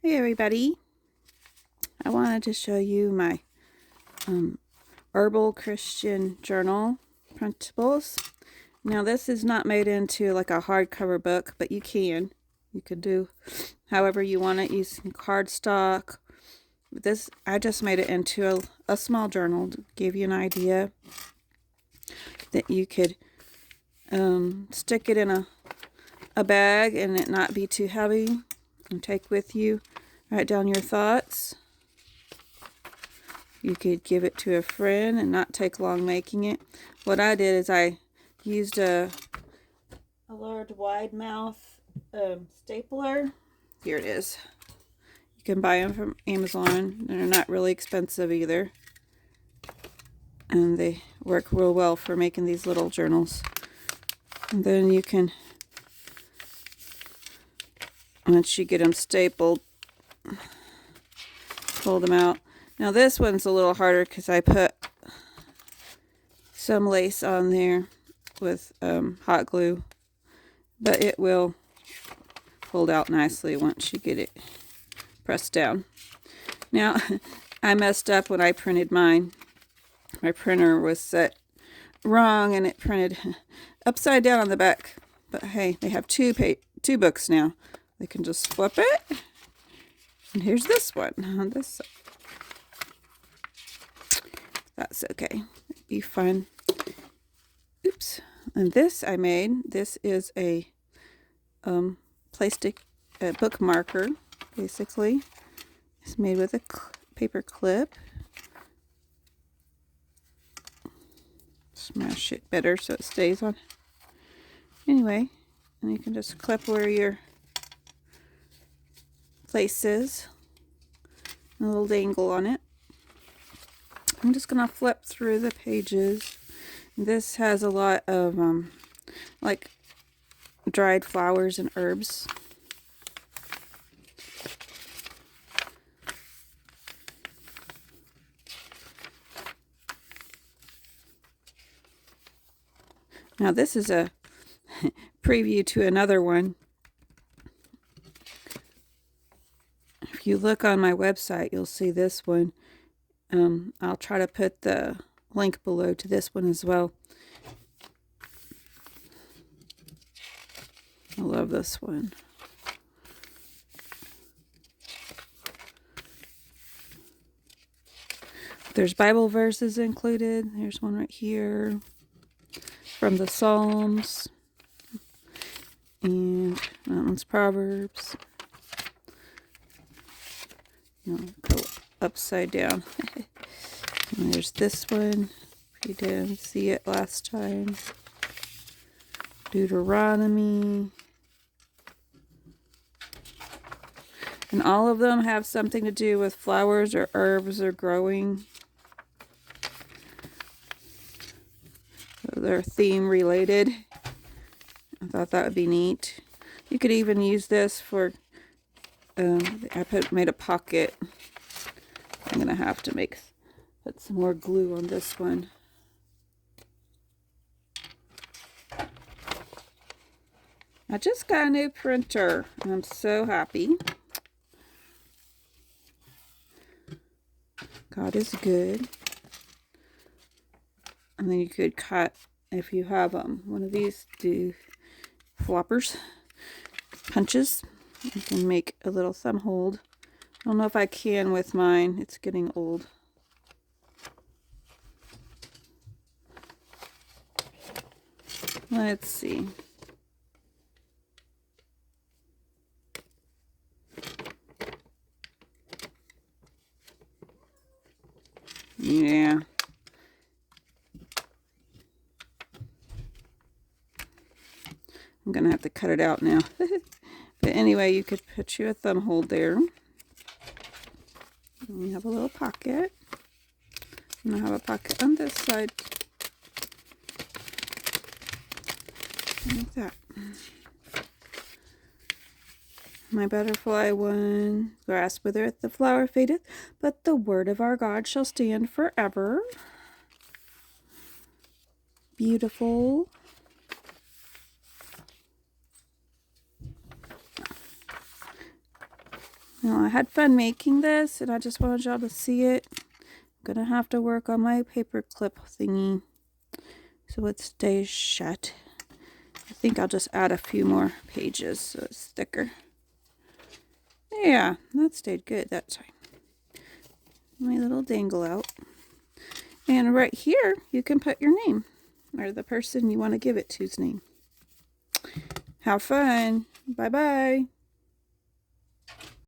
Hey everybody, I wanted to show you my Herbal Christian Journal printables. Now this is not made into like a hardcover book, but you could do however you want it using cardstock. This, I just made it into a small journal to give you an idea that you could stick it in a bag and it not be too heavy, and take with you. Write down your thoughts. You could give it to a friend and not take long making it. What I did is I used a large wide mouth stapler. Here it is. You can buy them from Amazon. They're not really expensive either. And they work real well for making these little journals. And then you can, once you get them stapled, pull them out. Now this one's a little harder because I put some lace on there with hot glue, but it will fold out nicely once you get it pressed down. Now I messed up when I printed mine. My printer was set wrong and it printed upside down on the back, but hey, they have two books now. They can just flip it, and here's this one on this side. That's okay. It'd be fun. Oops. And this I made. This is a plastic book marker, basically. It's made with a paper clip. Smash it better so it stays on. Anyway, and you can just clip where your place is. A little dangle on it. I'm just going to flip through the pages. This has a lot of like dried flowers and herbs. Now this is a preview to another one. If you look on my website, you'll see this one. I'll try to put the link below to this one as well. I love this one. There's Bible verses included. There's one right here from the Psalms. And that one's Proverbs. No, go upside down. And there's this one. If you didn't see it last time. Deuteronomy. And all of them have something to do with flowers or herbs or growing. So they're theme related. I thought that would be neat. You could even use this for, I made a pocket. I'm going to have to put some more glue on this one. I just got a new printer, and I'm so happy. God is good. And then you could cut, if you have one of these floppers, punches, you can make a little thumb hold. I don't know if I can with mine. It's getting old. Let's see. Yeah. I'm going to have to cut it out now. But anyway, you could put you a thumb hold there. And you have a little pocket. And I have a pocket on this side. Like that. My butterfly one. Grass withereth, the flower fadeth, but the word of our God shall stand forever. Beautiful. Now, I had fun making this, and I just wanted y'all to see it. I'm gonna have to work on my paper clip thingy so it stays shut. I think I'll just add a few more pages so it's thicker. Yeah, that stayed good that time. My little dangle out. And right here, you can put your name or the person you want to give it to's name. Have fun. Bye-bye.